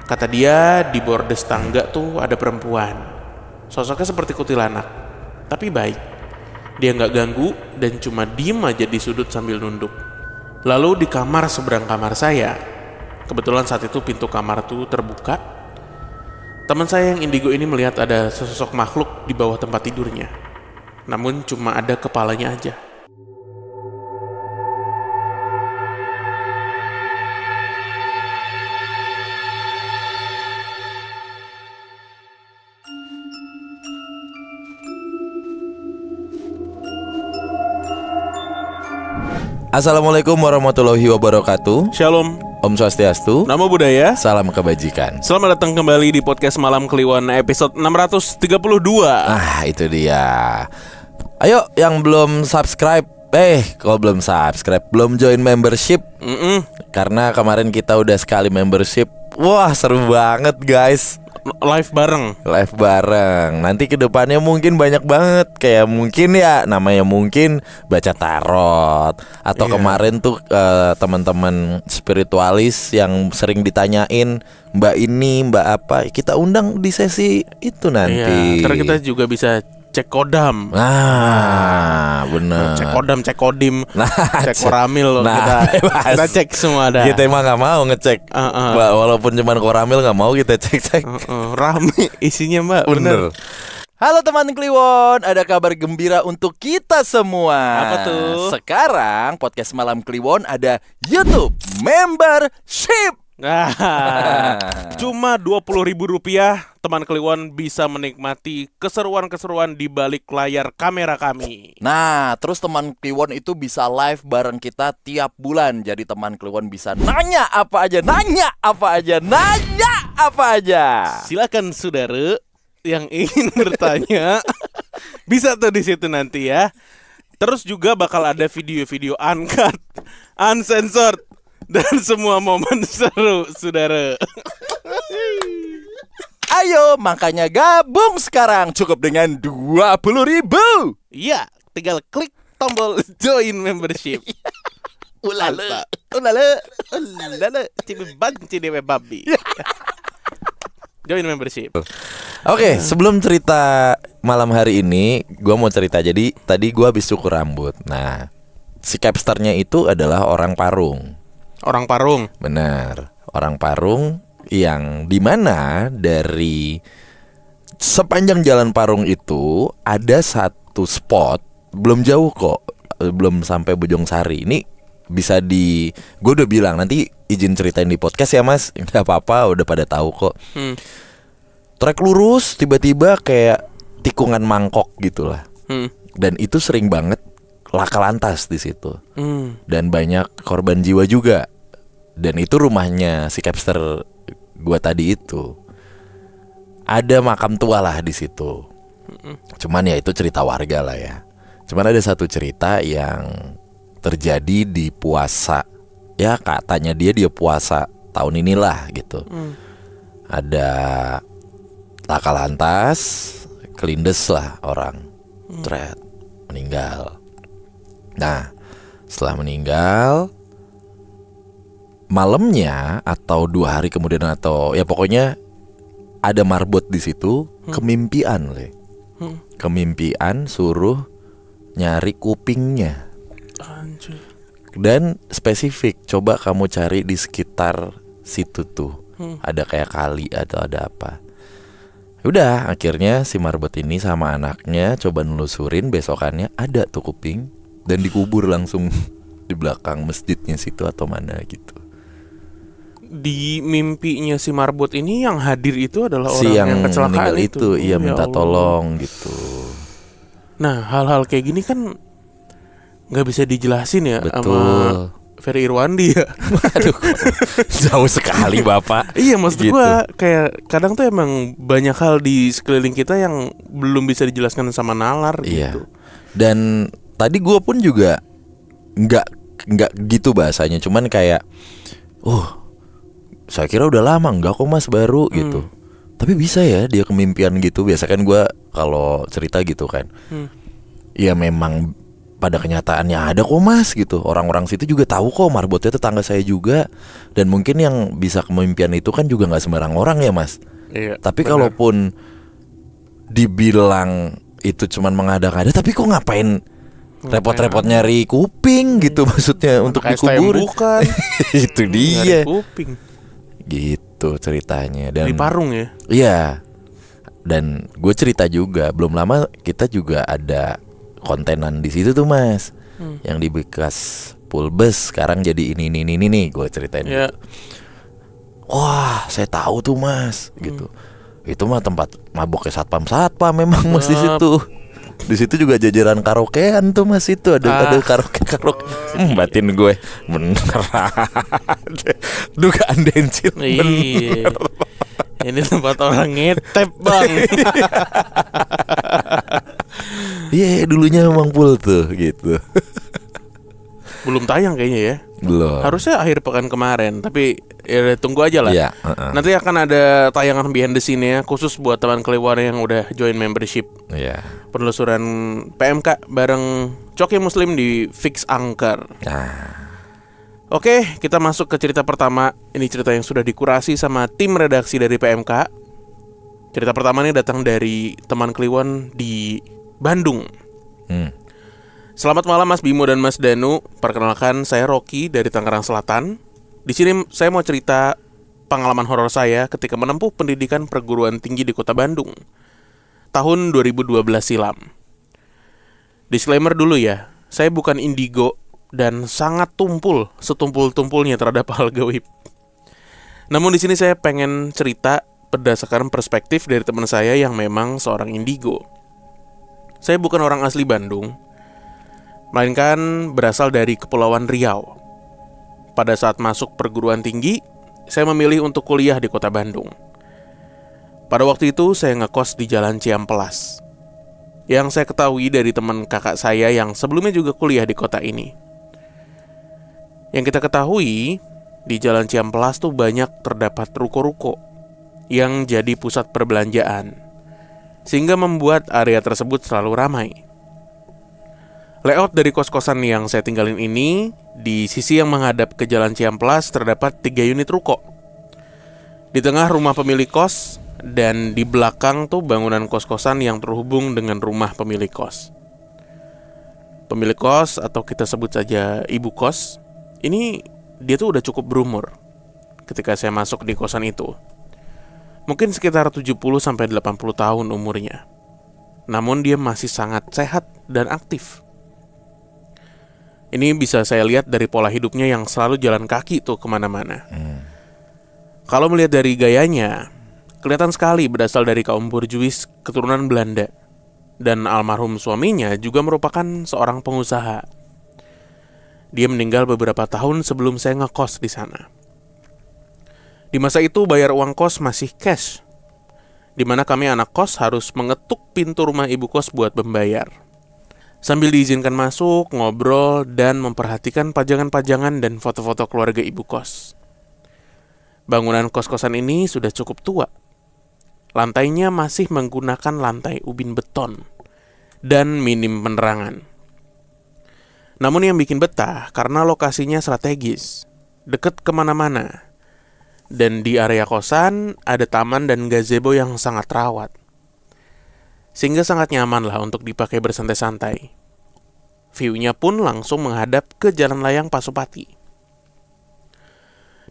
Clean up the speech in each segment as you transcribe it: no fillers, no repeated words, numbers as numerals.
Kata dia di bordes tangga tuh ada perempuan. Sosoknya seperti kuntilanak, tapi baik. Dia gak ganggu dan cuma diem aja di sudut sambil nunduk. Lalu di kamar seberang kamar saya, kebetulan saat itu pintu kamar tuh terbuka. Teman saya yang indigo ini melihat ada sesosok makhluk di bawah tempat tidurnya. Namun cuma ada kepalanya aja. Assalamualaikum warahmatullahi wabarakatuh. Shalom, Om Swastiastu, Namo Buddhaya. salam kebajikan. Selamat datang kembali di podcast Malam Kliwon episode 632. Itu dia. Ayo yang belum subscribe, kalau belum subscribe, belum join membership. Karena kemarin kita udah sekali membership. Wah, seru banget guys. Live bareng. Nanti kedepannya mungkin banyak banget. Kayak mungkin ya namanya mungkin baca tarot. Atau kemarin tuh teman-teman spiritualis yang sering ditanyain Mbak ini, Mbak apa, kita undang di sesi itu nanti. Ntar kita juga bisa cek kodam. Bener. Cek kodam, cek kodim, cek koramil. Kita cek semua ada. Kita emang gak mau ngecek. Walaupun cuman koramil gak mau kita cek. Rame isinya Mbak. Bener. Halo teman Kliwon, ada kabar gembira untuk kita semua. Apa tuh? Sekarang podcast Malam Kliwon ada YouTube Membership. Cuma Rp20.000 teman Kliwon bisa menikmati keseruan-keseruan di balik layar kamera kami. Nah, terus teman Kliwon itu bisa live bareng kita tiap bulan. Jadi teman Kliwon bisa nanya apa aja. Silakan saudara yang ingin bertanya bisa tuh di situ nanti ya. Terus juga bakal ada video-video uncut, uncensored, dan semua momen seru, saudara. Ayo, makanya gabung sekarang. Cukup dengan 20.000. Iya, tinggal klik tombol join membership. Ulala, cibe babi. Join membership. Oke, sebelum cerita malam hari ini, gue mau cerita. Jadi tadi gue habis cukur rambut. Nah, si capsternya itu adalah orang Parung. Orang Parung. Benar, orang Parung yang dimana dari sepanjang jalan Parung itu ada satu spot, belum jauh kok, belum sampai Bojong Sari. Ini bisa gue udah bilang nanti izin ceritain di podcast ya mas, nggak apa-apa, udah pada tahu kok. Trek lurus, tiba-tiba kayak tikungan mangkok gitulah. Dan itu sering banget laka lantas di situ. Dan banyak korban jiwa juga. Dan itu rumahnya si capster gua tadi itu. Ada makam tua lah di situ. Cuman ya itu cerita warga lah ya. Cuman ada satu cerita yang terjadi di puasa. Ya katanya dia puasa tahun inilah gitu. Ada laka lantas, kelindes lah orang. Meninggal. Nah, setelah meninggal, malamnya atau 2 hari kemudian atau ya pokoknya ada marbot di situ. Kemimpian Kemimpian suruh nyari kupingnya. Anjir. Dan spesifik, coba kamu cari di sekitar situ tuh. Ada kayak kali atau ada apa. Udah, akhirnya si marbot ini sama anaknya coba nelusurin, besokannya ada tuh kuping. Dan dikubur langsung di belakang masjidnya situ atau mana gitu. Di mimpinya si marbot ini yang hadir itu adalah si orang yang kecelakaan itu. Iya, minta tolong gitu. Nah, hal-hal kayak gini kan nggak bisa dijelasin ya. Betul. Sama Ferry Irwandi ya. Aduh, jauh sekali bapak. Iya, maksud gitu. gua kayak kadang tuh emang banyak hal di sekeliling kita yang belum bisa dijelaskan sama nalar gitu. Dan tadi gua pun juga nggak gitu bahasanya. Cuman kayak, saya kira udah lama, enggak kok mas, baru gitu. Tapi bisa ya dia kemimpian gitu. Biasa kan gua kalau cerita gitu kan, ya memang pada kenyataannya ada kok mas gitu. Orang-orang situ juga tahu kok marbotnya tetangga saya juga. Dan mungkin yang bisa kemimpian itu kan juga nggak sembarang orang ya mas. Iya, Tapi benar. kalaupun dibilang itu cuman mengada-ngada, tapi kok ngapain repot-repot nyari kuping gitu maksudnya untuk Kayak dikuburin. bukan. Itu dia. Nyari kuping. Gitu ceritanya. Dan Di Parung ya. iya. Dan gue cerita juga, belum lama kita juga ada kontenan di situ tuh mas, yang di bekas Pulbes sekarang jadi ini nih gue ceritain. Ya. Gitu. Wah, saya tahu tuh mas, gitu. Itu mah tempat maboknya satpam memang mas di situ. Di situ juga jajaran karaokean tuh mas, itu ada karaoke. Batin gue bener. Dugaan Dencil Iya. bener. Ini tempat orang ngetep bang. Iya, dulunya memang full tuh gitu. Belum tayang kayaknya ya. Belum. Harusnya akhir pekan kemarin. Tapi ya tunggu aja lah. Iya, Nanti akan ada tayangan behind the scene ya, khusus buat teman Kliwon yang udah join membership. Iya. Penelusuran PMK bareng Coki Muslim di Fix Angker. Nah, Oke, kita masuk ke cerita pertama. Ini cerita yang sudah dikurasi sama tim redaksi dari PMK. Cerita pertama ini datang dari teman Kliwon di Bandung. Selamat malam Mas Bimo dan Mas Danu. Perkenalkan, saya Rocky dari Tangerang Selatan. Di sini saya mau cerita pengalaman horor saya ketika menempuh pendidikan perguruan tinggi di Kota Bandung tahun 2012 silam. Disclaimer dulu ya, saya bukan indigo dan sangat setumpul-tumpulnya terhadap hal gaib. Namun di sini saya pengen cerita berdasarkan perspektif dari teman saya yang memang seorang indigo. Saya bukan orang asli Bandung, melainkan berasal dari Kepulauan Riau. Pada saat masuk perguruan tinggi, saya memilih untuk kuliah di Kota Bandung. Pada waktu itu saya ngekos di Jalan Ciampelas. Yang saya ketahui dari teman kakak saya yang sebelumnya juga kuliah di kota ini. Yang kita ketahui, di Jalan Ciampelas tuh banyak terdapat ruko-ruko yang jadi pusat perbelanjaan, sehingga membuat area tersebut selalu ramai. Layout dari kos-kosan yang saya tinggalin ini, di sisi yang menghadap ke Jalan Ciamplas terdapat 3 unit ruko. Di tengah rumah pemilik kos, dan di belakang tuh bangunan kos-kosan yang terhubung dengan rumah pemilik kos. Pemilik kos, atau kita sebut saja ibu kos, ini dia tuh udah cukup berumur ketika saya masuk di kosan itu. Mungkin sekitar 70-80 tahun umurnya. Namun dia masih sangat sehat dan aktif. Ini bisa saya lihat dari pola hidupnya yang selalu jalan kaki tuh kemana-mana. Kalau melihat dari gayanya, kelihatan sekali berasal dari kaum borjuis keturunan Belanda. Dan almarhum suaminya juga merupakan seorang pengusaha. Dia meninggal beberapa tahun sebelum saya ngekos di sana. Di masa itu bayar uang kos masih cash, di mana kami anak kos harus mengetuk pintu rumah ibu kos buat membayar. Sambil diizinkan masuk, ngobrol, dan memperhatikan pajangan-pajangan dan foto-foto keluarga ibu kos. Bangunan kos-kosan ini sudah cukup tua. Lantainya masih menggunakan lantai ubin beton dan minim penerangan. Namun yang bikin betah karena lokasinya strategis, dekat kemana-mana. Dan di area kosan ada taman dan gazebo yang sangat terawat, sehingga sangat nyaman lah untuk dipakai bersantai-santai. View-nya pun langsung menghadap ke Jalan Layang Pasupati.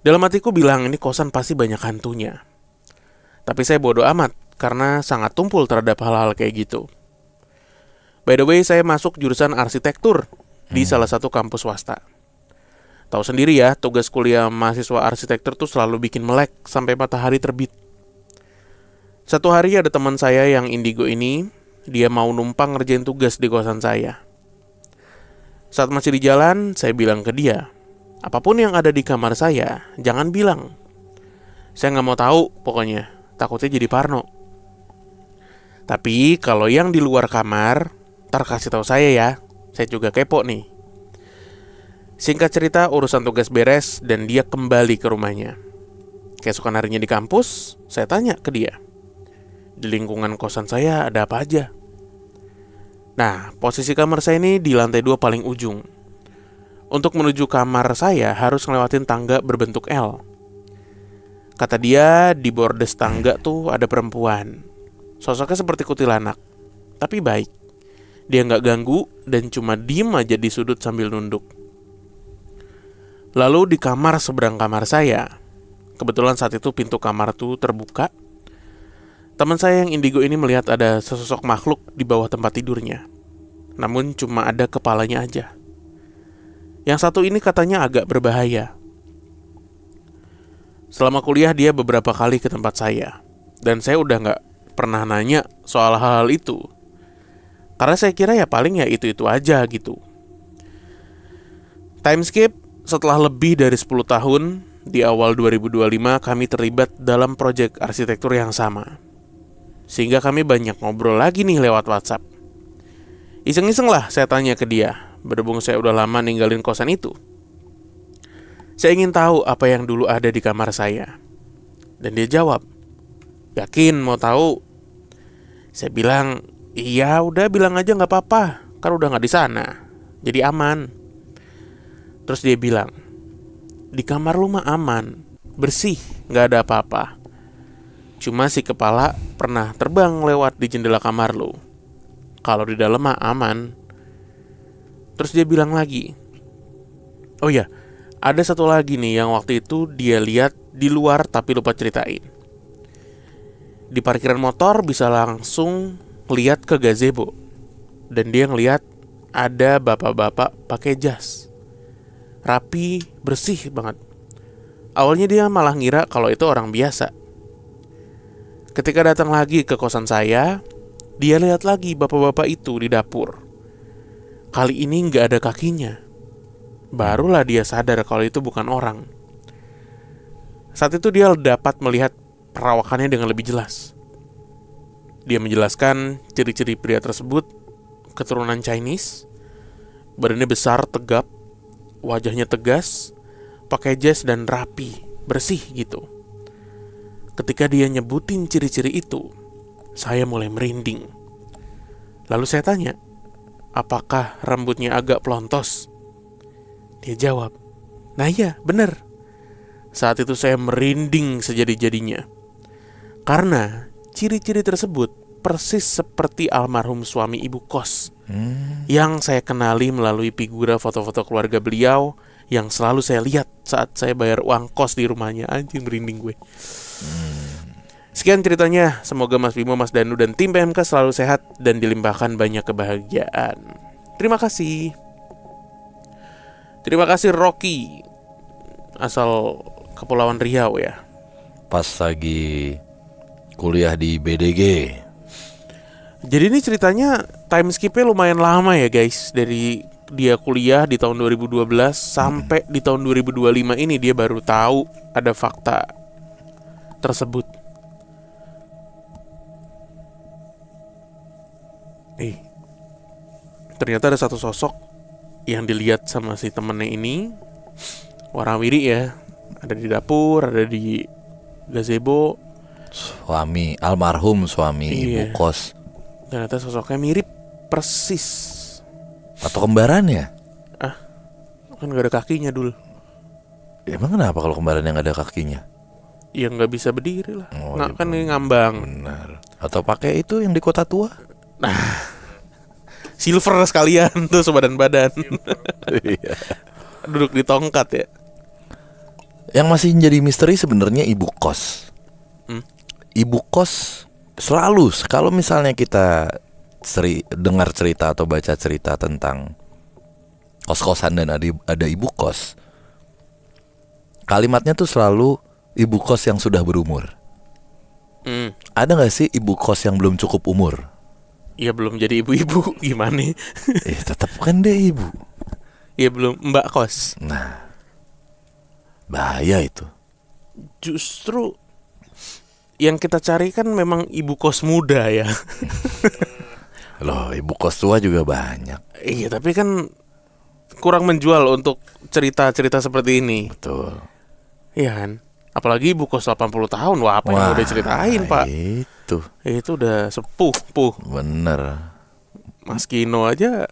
Dalam hatiku bilang ini kosan pasti banyak hantunya. Tapi saya bodoh amat karena sangat tumpul terhadap hal-hal kayak gitu. By the way, saya masuk jurusan arsitektur di salah satu kampus swasta. Tahu sendiri ya, tugas kuliah mahasiswa arsitektur tuh selalu bikin melek sampai matahari terbit. Satu hari ada teman saya yang indigo ini, dia mau numpang ngerjain tugas di kosan saya. Saat masih di jalan, saya bilang ke dia, apapun yang ada di kamar saya, jangan bilang. Saya nggak mau tahu, pokoknya takutnya jadi parno. Tapi kalau yang di luar kamar, ntar kasih tahu saya ya. Saya juga kepo nih. Singkat cerita, urusan tugas beres dan dia kembali ke rumahnya. Keesokan harinya di kampus, saya tanya ke dia, di lingkungan kosan saya ada apa aja? Nah, posisi kamar saya ini di lantai 2 paling ujung. Untuk menuju kamar saya harus ngelewatin tangga berbentuk L. Kata dia, di bordes tangga tuh ada perempuan. Sosoknya seperti kuntilanak, tapi baik. Dia nggak ganggu dan cuma diem aja di sudut sambil nunduk. Lalu di kamar seberang kamar saya, kebetulan saat itu pintu kamar tuh terbuka. Teman saya yang indigo ini melihat ada sesosok makhluk di bawah tempat tidurnya. Namun cuma ada kepalanya aja. Yang satu ini katanya agak berbahaya. Selama kuliah dia beberapa kali ke tempat saya. Dan saya udah gak pernah nanya soal hal-hal itu. Karena saya kira ya paling ya itu-itu aja gitu. Time skip, setelah lebih dari 10 tahun, di awal 2025 kami terlibat dalam proyek arsitektur yang sama. Sehingga kami banyak ngobrol lagi nih lewat WhatsApp. Iseng-iseng lah saya tanya ke dia, berhubung saya udah lama ninggalin kosan itu. Saya ingin tahu apa yang dulu ada di kamar saya. Dan dia jawab, "Yakin mau tahu?" Saya bilang, "Iya udah bilang aja gak apa-apa, kan udah gak di sana, jadi aman." Terus dia bilang, "Di kamar lu mah aman, bersih, gak ada apa-apa. Cuma si kepala pernah terbang lewat di jendela kamar lu. Kalau di dalam mah aman." Terus dia bilang lagi, "Oh ya, ada satu lagi nih yang waktu itu dia lihat di luar tapi lupa ceritain. Di parkiran motor bisa langsung lihat ke gazebo. Dan dia ngelihat ada bapak-bapak pakai jas. Rapi, bersih banget. Awalnya dia malah ngira kalau itu orang biasa. Ketika datang lagi ke kosan saya, dia lihat lagi bapak-bapak itu di dapur. Kali ini nggak ada kakinya. Barulah dia sadar kalau itu bukan orang. Saat itu dia dapat melihat perawakannya dengan lebih jelas. Dia menjelaskan ciri-ciri pria tersebut, keturunan Chinese, badannya besar, tegap, wajahnya tegas, pakai jas dan rapi, bersih gitu. Ketika dia nyebutin ciri-ciri itu, saya mulai merinding. Lalu saya tanya, "Apakah rambutnya agak pelontos?" Dia jawab, "Nah iya, bener." Saat itu saya merinding sejadi-jadinya. Karena ciri-ciri tersebut persis seperti almarhum suami ibu kos yang saya kenali melalui figura foto-foto keluarga beliau yang selalu saya lihat saat saya bayar uang kos di rumahnya. Anjing, merinding gue. Sekian ceritanya. Semoga Mas Bimo, Mas Danu, dan tim PMK selalu sehat dan dilimpahkan banyak kebahagiaan. Terima kasih. Terima kasih Rocky, asal Kepulauan Riau ya. Pas lagi kuliah di BDG. Jadi ini ceritanya time skipnya lumayan lama ya guys. Dari dia kuliah di tahun 2012 sampai di tahun 2025 ini dia baru tahu ada fakta tersebut. Ternyata ada satu sosok yang dilihat sama si temennya ini, warawiri ya, ada di dapur, ada di gazebo. Suami, almarhum suami ibu kos. Ternyata sosoknya mirip persis. Atau kembarannya? Kan gak ada kakinya dul. Emang kenapa kalau kembaran yang ada kakinya? Ya gak bisa berdiri lah. Iya, kan ngambang. Benar. Atau pakai itu yang di kota tua? Silver sekalian tuh sebadan-badan. Iya. Duduk di tongkat ya. Yang masih jadi misteri sebenarnya ibu kos. Ibu kos selalu, kalau misalnya kita dengar cerita atau baca cerita tentang kos-kosan dan ada ibu kos, kalimatnya tuh selalu ibu kos yang sudah berumur. Ada gak sih ibu kos yang belum cukup umur? Ya belum jadi ibu-ibu, gimana? Tetap kan dia ibu. Ya belum mbak kos. Nah, bahaya itu. Justru yang kita cari kan memang ibu kos muda ya. Loh, ibu kos tua juga banyak. Iya, tapi kan kurang menjual untuk cerita-cerita seperti ini. Betul. Iya kan? Apalagi ibu kos 80 tahun. Wah, apa yang udah ceritain, Pak? Itu Itu udah sepuh. bener. Mas Kino aja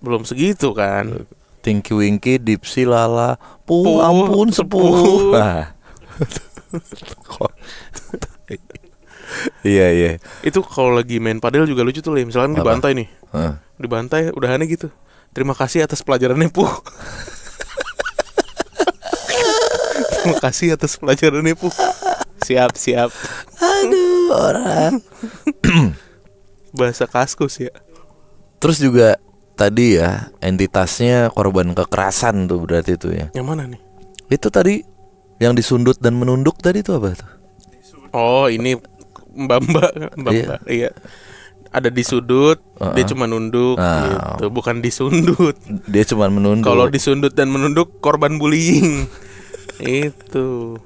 belum segitu kan. Tinky Winky, Dipsy, Lala, Puh, ampun sepuh. Nah. Iya. Itu kalau lagi main padel juga lucu tuh, misalkan dibantai nih. Dibantai udahannya gitu. Terima kasih atas pelajarannya, Puh. Terima kasih atas pelajarannya, Puh. Siap. Aduh, orang. Bahasa kaskus ya. Terus juga tadi ya, entitasnya korban kekerasan tuh berarti tuh ya. Yang mana nih? Itu tadi yang disundut dan menunduk tadi tuh apa tuh? Oh, ini Mbak. Iya. Ada di sudut, dia cuma nunduk gitu, bukan disundut. Dia cuma menunduk. Kalau disundut dan menunduk korban bullying. Itu.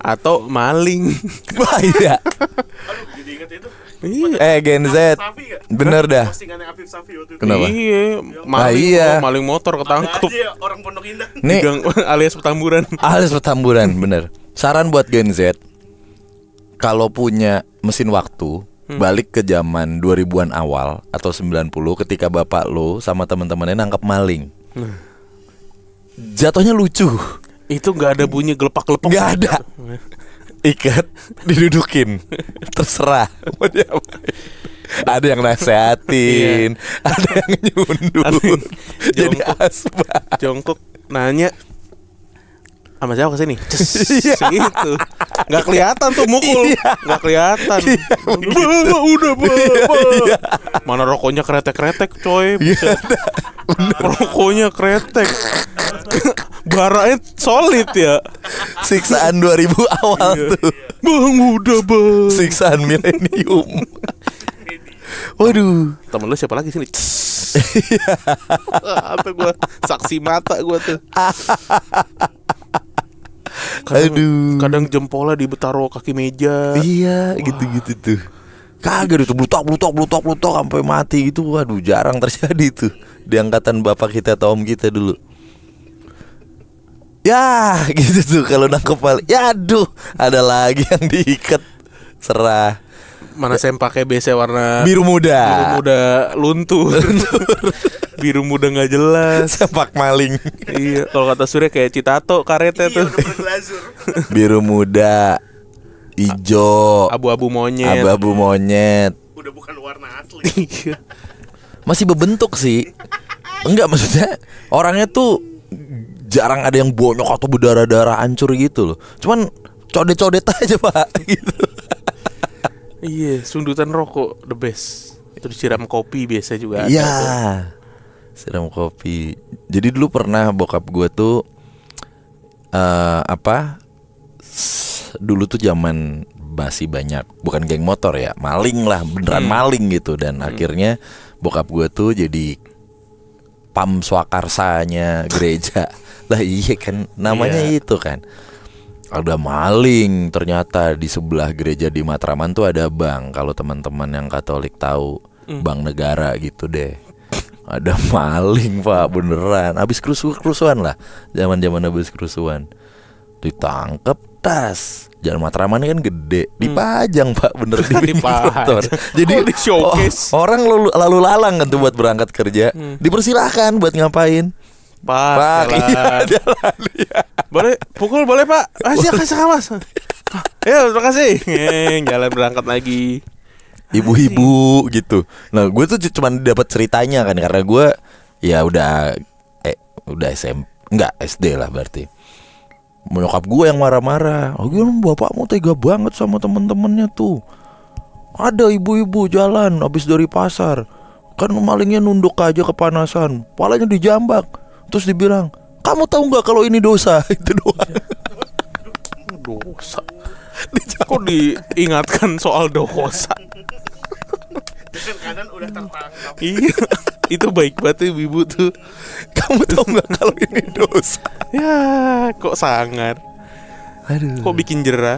Atau maling. Wah, iya. Aduh, jadi inget itu. Iya. Gen Z. Bener dah. Postingannya Afif Safi waktu itu. Kenapa? Iya, iya. maling motor ketangkep. Ada aja orang Pondok Indah. Nih, Alias Petamburan. alias Petamburan, bener. Saran buat Gen Z, kalau punya mesin waktu, balik ke zaman 2000-an awal atau 90 ketika bapak lo sama teman-temannya nangkep maling. Jatuhnya lucu. Itu nggak ada bunyi gelepak-gelepok. Nggak ada. Ikat, didudukin. Terserah mau diapain. Ada yang nasehatin, ada yang nyundut. Jadi asbak. Jongkok nanya sama siapa kesini? Gitu. Nggak kelihatan tuh mukul. Nggak kelihatan. Udah Mana rokoknya kretek-kretek coy. Rokoknya kretek. Baranya solid ya. Siksaan 2000 awal tuh. Bang udah bang. Siksaan milenium. Waduh. Temen lu siapa lagi sini? Apa gua saksi mata gua tuh. Kadang jempolnya ditaruh kaki meja. Iya, gitu-gitu tuh. Kagak itu blutok sampai mati gitu. Waduh, jarang terjadi tuh di angkatan bapak kita atau om kita dulu. Ya, gitu tuh kalau nangkep maling. Ya aduh, ada lagi yang diikat. Serah. Mana sempaknya biasa warna biru muda. Biru muda luntur. Biru muda nggak jelas. Sepak maling. Iya, kalau kata Surya kayak Citato karetnya tuh. Udah berglazur. Biru muda, ijo, Abu-abu monyet. abu-abu monyet. Udah bukan warna asli. Iya. Masih berbentuk sih. Enggak, maksudnya orangnya tuh jarang ada yang bonyok atau berdarah-darah hancur gitu loh. Cuman codet-codet aja pak gitu. Iya, sundutan rokok the best. Itu disiram kopi biasa juga ada. Iya, tuh. siram kopi. Jadi dulu pernah bokap gue tuh dulu tuh zaman masih banyak, bukan geng motor ya, maling lah, beneran maling gitu. Dan akhirnya bokap gue tuh jadi pam swakarsanya gereja. Lah iya kan, namanya itu kan. Ada maling, ternyata di sebelah gereja di Matraman tuh ada bank. Kalau teman-teman yang Katolik tahu, bank negara gitu deh. Ada maling pak, beneran. Abis kerusuhan lah, zaman habis kerusuhan. Ditangkep, tas. Jalan Matraman kan gede, dipajang pak, bener di motor. Jadi di showcase. Orang lalu lalang kan tuh buat berangkat kerja, dipersilahkan buat ngapain. Pak, iya, jalan, iya. Boleh pukul boleh pak. Kasih mas. Ya terima kasih. Jalan berangkat lagi. Ibu-ibu gitu. Nah gue tuh cuma dapat ceritanya kan, karena gue ya udah SMP, enggak SD lah berarti. Menyokap gue yang marah-marah. Oh gimana bapakmu tega banget sama temen-temennya tuh. Ada ibu-ibu jalan habis dari pasar, kan malingnya nunduk aja kepanasan, palanya dijambak. Terus dibilang, kamu tahu nggak kalau ini dosa? Itu doang. Dosa. Kok diingatkan soal dosa? Dengan kanan udah tertangkap. Iya. Itu baik banget ibu tuh. Kamu tahu nggak kalau ini dosa? Ya, kok sangar. Aduh. Kok bikin jerah?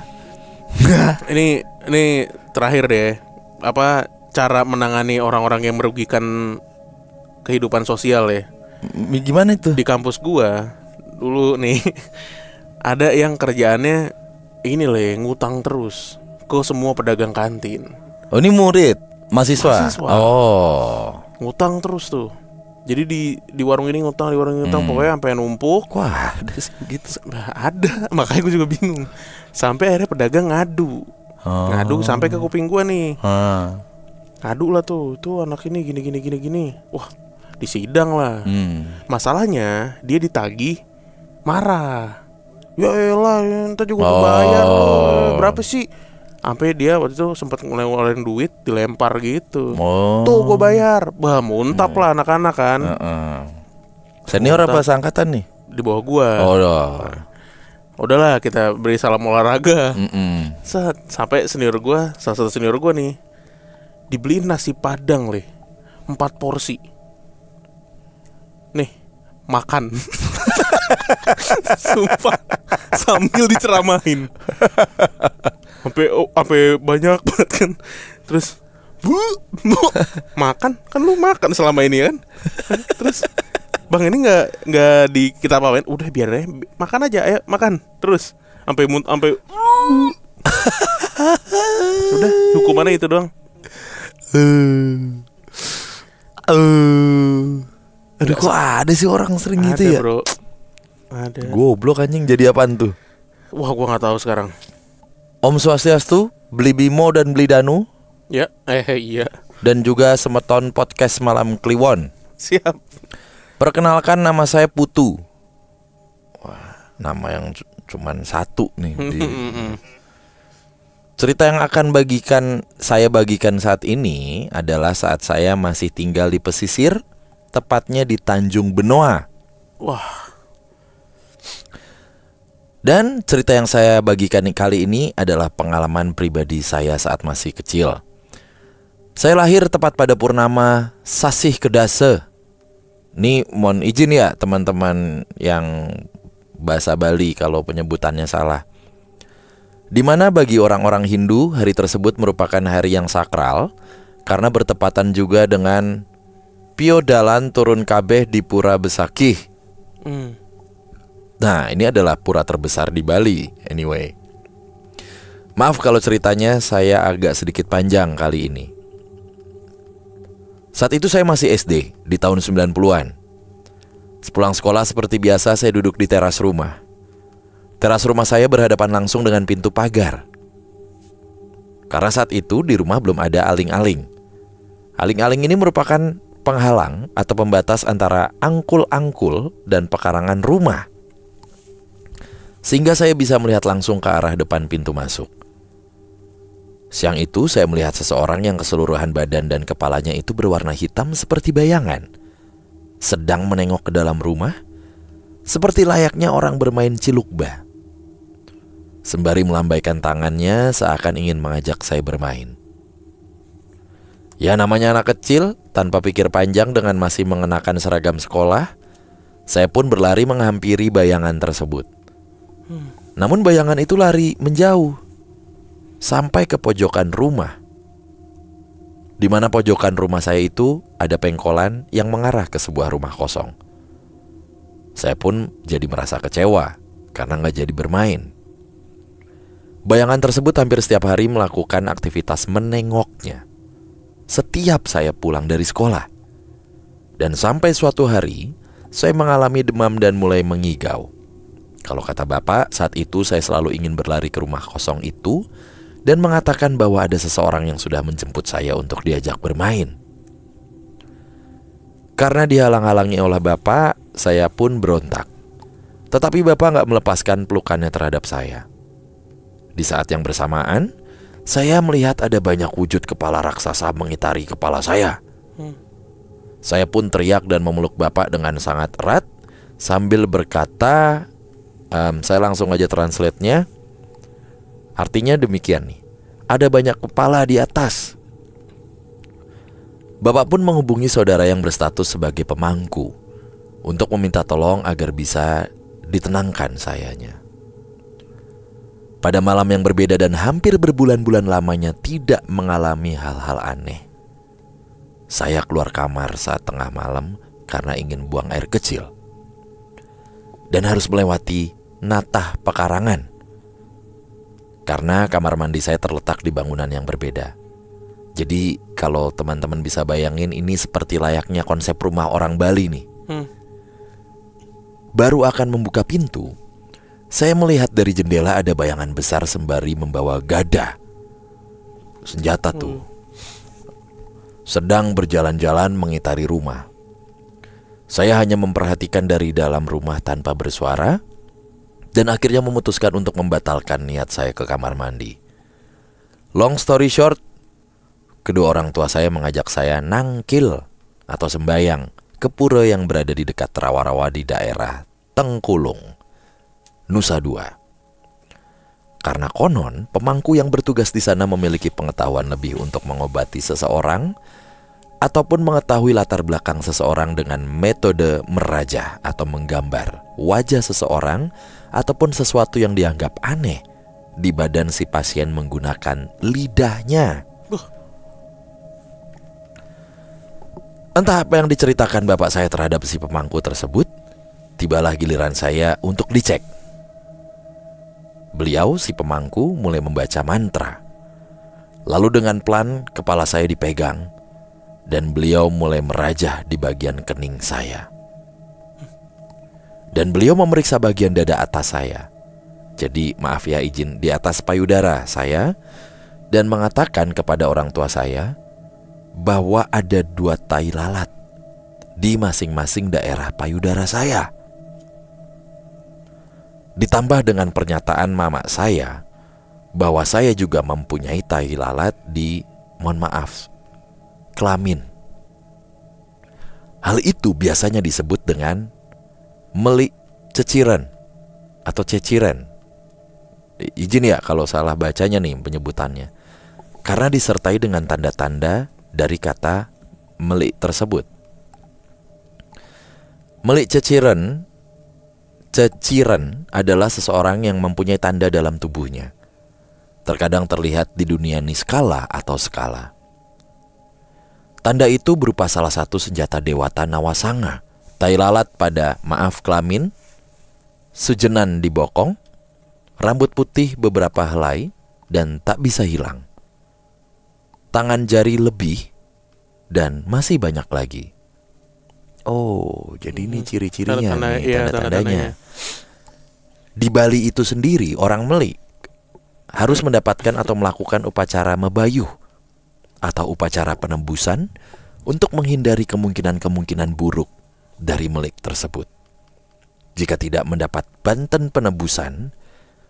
Ini terakhir deh. Apa cara menangani orang-orang yang merugikan kehidupan sosial ya? Gimana itu? Di kampus gua dulu nih ada yang kerjaannya ini ngutang terus ke semua pedagang kantin. Oh ini murid? Mahasiswa. Mahasiswa. Oh. Ngutang terus tuh. Jadi di warung ini ngutang, di warung ini ngutang, pokoknya sampai numpuk. Wah, ada sih gitu. Nah, ada, makanya gue juga bingung. Sampai akhirnya pedagang ngadu. Ngadu sampai ke kuping gue nih. Ngadu lah tuh anak ini gini. Wah, disidang lah. Masalahnya dia ditagih, marah. Ya elah, entar juga gue bayar. Berapa sih? Sampai dia waktu itu sempat ngeluarin duit, dilempar gitu. Tuh gue bayar. Bah, muntap lah anak-anak kan. Senior apa seangkatan nih? Di bawah gua. Udahlah, kita beri salam olahraga. Sampai senior gua, salah satu senior gua nih, dibeliin nasi padang 4 porsi. Nih, makan. Sumpah, sambil diceramahin. Sampai banyak banget kan. Terus bu, makan kan, lu makan selama ini kan. Terus bang, ini nggak di kita apain, udah biar aja, makan aja, ayo makan terus sampai udah, hukumannya itu doang. Aduh, kok ada sih orang sering Ada, gitu ya, bro. Ada. Goblok anjing, jadi apaan tuh? Wah, gua nggak tahu sekarang. Om Swastiastu, beli Bimo dan beli Danu, Ya, iya. dan juga Semeton Podcast Malam Kliwon. Siap. Perkenalkan, nama saya Putu. Wah, nama yang cuman satu nih. Cerita yang akan saya bagikan saat ini adalah saat saya masih tinggal di pesisir, tepatnya di Tanjung Benoa. Wah. Dan cerita yang saya bagikan kali ini adalah pengalaman pribadi saya saat masih kecil. Saya lahir tepat pada purnama Sasih Kedase. Ini mohon izin ya teman-teman yang bahasa Bali kalau penyebutannya salah. Di mana bagi orang-orang Hindu, hari tersebut merupakan hari yang sakral karena bertepatan juga dengan Pio Dalan turun kabeh di Pura Besakih. Nah, ini adalah pura terbesar di Bali. Anyway, maaf kalau ceritanya saya agak sedikit panjang kali ini. Saat itu saya masih SD di tahun 90-an. Sepulang sekolah seperti biasa saya duduk di teras rumah. Teras rumah saya berhadapan langsung dengan pintu pagar. Karena saat itu di rumah belum ada aling-aling. Aling-aling ini merupakan penghalang atau pembatas antara angkul-angkul dan pekarangan rumah, sehingga saya bisa melihat langsung ke arah depan pintu masuk. Siang itu saya melihat seseorang yang keseluruhan badan dan kepalanya itu berwarna hitam seperti bayangan, sedang menengok ke dalam rumah, seperti layaknya orang bermain cilukba, sembari melambaikan tangannya seakan ingin mengajak saya bermain. Ya, namanya anak kecil, tanpa pikir panjang dengan masih mengenakan seragam sekolah, saya pun berlari menghampiri bayangan tersebut. Namun bayangan itu lari menjauh sampai ke pojokan rumah, di mana pojokan rumah saya itu ada pengkolan yang mengarah ke sebuah rumah kosong. Saya pun jadi merasa kecewa karena gak jadi bermain. Bayangan tersebut hampir setiap hari melakukan aktivitas menengoknya setiap saya pulang dari sekolah. Dan sampai suatu hari saya mengalami demam dan mulai mengigau. Kalau kata bapak, saat itu saya selalu ingin berlari ke rumah kosong itu dan mengatakan bahwa ada seseorang yang sudah menjemput saya untuk diajak bermain. Karena dihalang-halangi oleh bapak, saya pun berontak. Tetapi bapak gak melepaskan pelukannya terhadap saya. Di saat yang bersamaan, saya melihat ada banyak wujud kepala raksasa mengitari kepala saya. Saya pun teriak dan memeluk bapak dengan sangat erat sambil berkata, saya langsung aja translate-nya. Artinya demikian nih, ada banyak kepala di atas. Bapak pun menghubungi saudara yang berstatus sebagai pemangku untuk meminta tolong agar bisa ditenangkan sayanya. Pada malam yang berbeda dan hampir berbulan-bulan lamanya tidak mengalami hal-hal aneh, saya keluar kamar saat tengah malam karena ingin buang air kecil dan harus melewati natah pekarangan karena kamar mandi saya terletak di bangunan yang berbeda. Jadi kalau teman-teman bisa bayangin, ini seperti layaknya konsep rumah orang Bali nih. Baru akan membuka pintu, saya melihat dari jendela ada bayangan besar sembari membawa gada, senjata tuh, sedang berjalan-jalan mengitari rumah. Saya hanya memperhatikan dari dalam rumah tanpa bersuara, dan akhirnya memutuskan untuk membatalkan niat saya ke kamar mandi. Long story short, kedua orang tua saya mengajak saya nangkil atau sembayang ke pura yang berada di dekat rawa-rawa di daerah Tengkulung, Nusa Dua. Karena konon pemangku yang bertugas di sana memiliki pengetahuan lebih untuk mengobati seseorang ataupun mengetahui latar belakang seseorang dengan metode merajah atau menggambar wajah seseorang ataupun sesuatu yang dianggap aneh di badan si pasien menggunakan lidahnya. Entah apa yang diceritakan bapak saya terhadap si pemangku tersebut, tibalah giliran saya untuk dicek. Beliau, si pemangku, mulai membaca mantra. Lalu dengan pelan kepala saya dipegang, dan beliau mulai merajah di bagian kening saya. Dan beliau memeriksa bagian dada atas saya. Jadi maaf ya, izin, di atas payudara saya, dan mengatakan kepada orang tua saya bahwa ada 2 tai lalat di masing-masing daerah payudara saya. Ditambah dengan pernyataan mama saya bahwa saya juga mempunyai tai lalat di, mohon maaf, kelamin. Hal itu biasanya disebut dengan melik ceciren atau ceciren. Izin ya kalau salah bacanya nih penyebutannya, karena disertai dengan tanda-tanda dari kata melik tersebut. Melik ceciren adalah seseorang yang mempunyai tanda dalam tubuhnya. Terkadang terlihat di dunia niskala atau skala. Tanda itu berupa salah satu senjata dewata Nawasanga, tai lalat pada kelamin, sujenan di bokong, rambut putih beberapa helai, dan tak bisa hilang. Tangan jari lebih, dan masih banyak lagi. Oh, jadi ini ciri-cirinya, tanda-tandanya. Di Bali itu sendiri, orang melik harus mendapatkan atau melakukan upacara mebayuh atau upacara penembusan untuk menghindari kemungkinan-kemungkinan buruk dari melik tersebut. Jika tidak mendapat banten penembusan,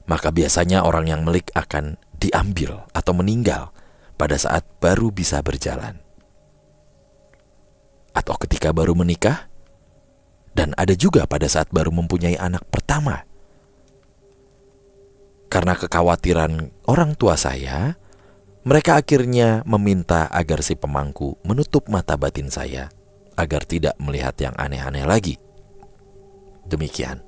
maka biasanya orang yang melik akan diambil atau meninggal pada saat baru bisa berjalan, atau ketika baru menikah, dan ada juga pada saat baru mempunyai anak pertama. Karena kekhawatiran orang tua saya, mereka akhirnya meminta agar si pemangku menutup mata batin saya agar tidak melihat yang aneh-aneh lagi. Demikian.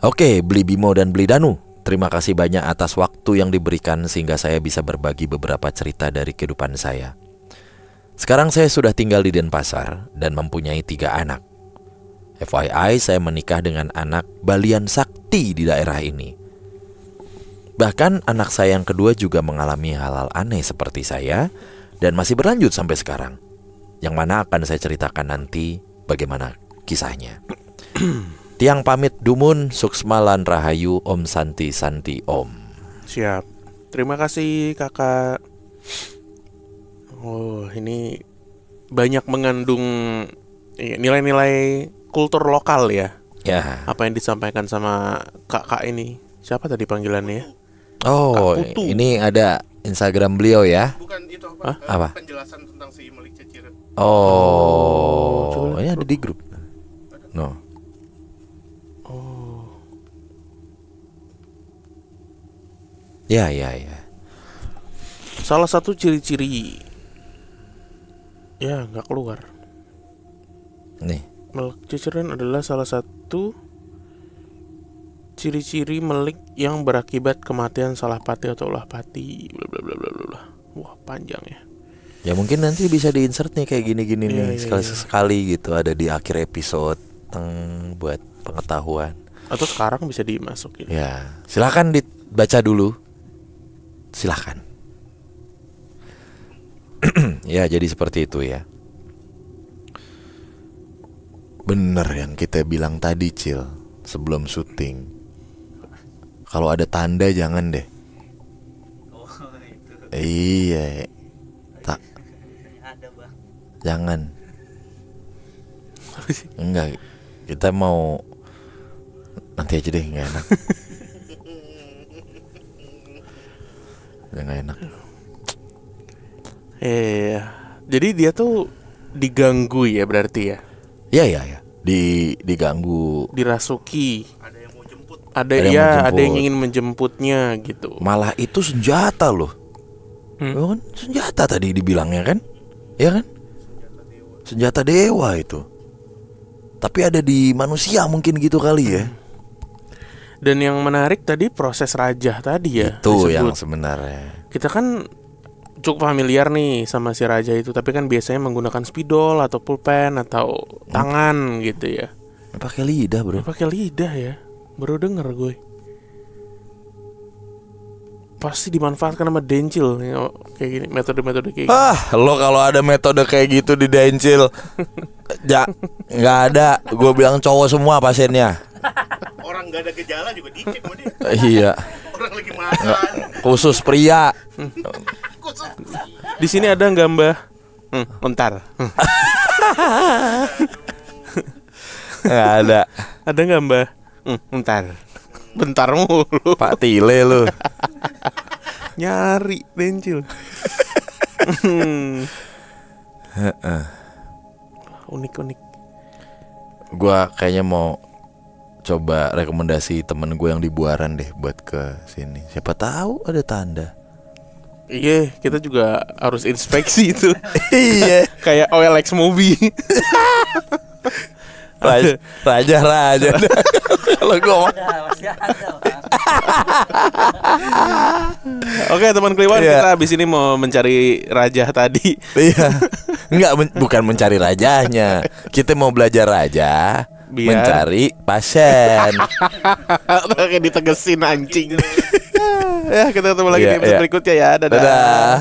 Oke, Bli Bimo dan Bli Danu, terima kasih banyak atas waktu yang diberikan sehingga saya bisa berbagi beberapa cerita dari kehidupan saya. Sekarang saya sudah tinggal di Denpasar dan mempunyai 3 anak. FYI, saya menikah dengan anak Balian Sakti di daerah ini. Bahkan anak saya yang kedua juga mengalami hal-hal aneh seperti saya dan masih berlanjut sampai sekarang, yang mana akan saya ceritakan nanti bagaimana kisahnya. Tiang pamit dumun, suksmalan rahayu, om santi santi om. Siap. Terima kasih kakak. Oh, ini banyak mengandung nilai-nilai kultur lokal ya. Ya. Apa yang disampaikan sama kakak ini? Siapa tadi panggilannya? Oh, ini ada Instagram beliau ya. Bukan itu Apa? Penjelasan tentang si melik ceciren. Oh, ini ada di grup. No. Oh. Ya. Salah satu ciri-ciri ya nggak keluar. Nih. Melik ceciren adalah salah satu ciri-ciri melik yang berakibat kematian salah pati atau ulah pati, bla bla bla bla bla. Wah, panjang ya. Ya mungkin nanti bisa di-insert nih kayak gini-gini Iya, nih sekali-sekali gitu, ada di akhir episode buat pengetahuan. Atau sekarang bisa dimasukin. Ya, silakan dibaca dulu. Silakan. Ya jadi seperti itu ya. Bener yang kita bilang tadi Cil, sebelum syuting. Kalau ada tanda jangan deh. Oh itu. Iya. Tak. Ada bang. Jangan. Enggak. Kita mau nanti aja deh, nggak enak. Ya nggak enak. Jadi dia tuh diganggu ya berarti ya. Ya. Diganggu. Dirasuki. Ada yang mau jemput. Ada yang ya, menjemput. ada yang ingin menjemputnya gitu. Malah itu senjata loh. Oh, kan senjata tadi dibilangnya kan? Ya kan? Senjata dewa itu. Tapi ada di manusia mungkin gitu kali ya. Dan yang menarik tadi proses rajah tadi ya. Itu disebut. yang sebenarnya. Kita kan cukup familiar nih sama si raja itu, tapi kan biasanya menggunakan spidol atau pulpen atau tangan gitu ya. Pakai lidah, Bro. Pakai lidah ya. Baru denger gue. Pasti dimanfaatkan sama Dencil kayak gini, metode-metode kayak gini. Lo kalau ada metode kayak gitu di Dencil, nggak ada. Gue bilang cowok semua pasiennya. Orang nggak ada gejala juga dicek sama dia. Iya. Orang lagi makan. Khusus pria. Khusus. Di sini ada nggak Mbah? Bentar. Nggak ada. Ada nggak Mbah? Bentar. Bentar mulu. Pak Tile lu. Nyari Dencil. Unik-unik. Gua kayaknya mau coba rekomendasi temen gue yang di Buaran deh buat ke sini. Siapa tahu ada tanda. Iya, kita juga harus inspeksi itu. Iya. Kayak OLX Mobi. Raja. Kalau gue Masih ada bang. Oke, teman Kliwon, Iya. kita habis ini mau mencari raja tadi. iya. Enggak, bukan mencari rajanya. Kita mau belajar raja, Biar- mencari pasien. Kayak ditegesin anjing. Ya, kita ketemu lagi Iya, di episode iya. berikutnya ya. Dadah. Dadah.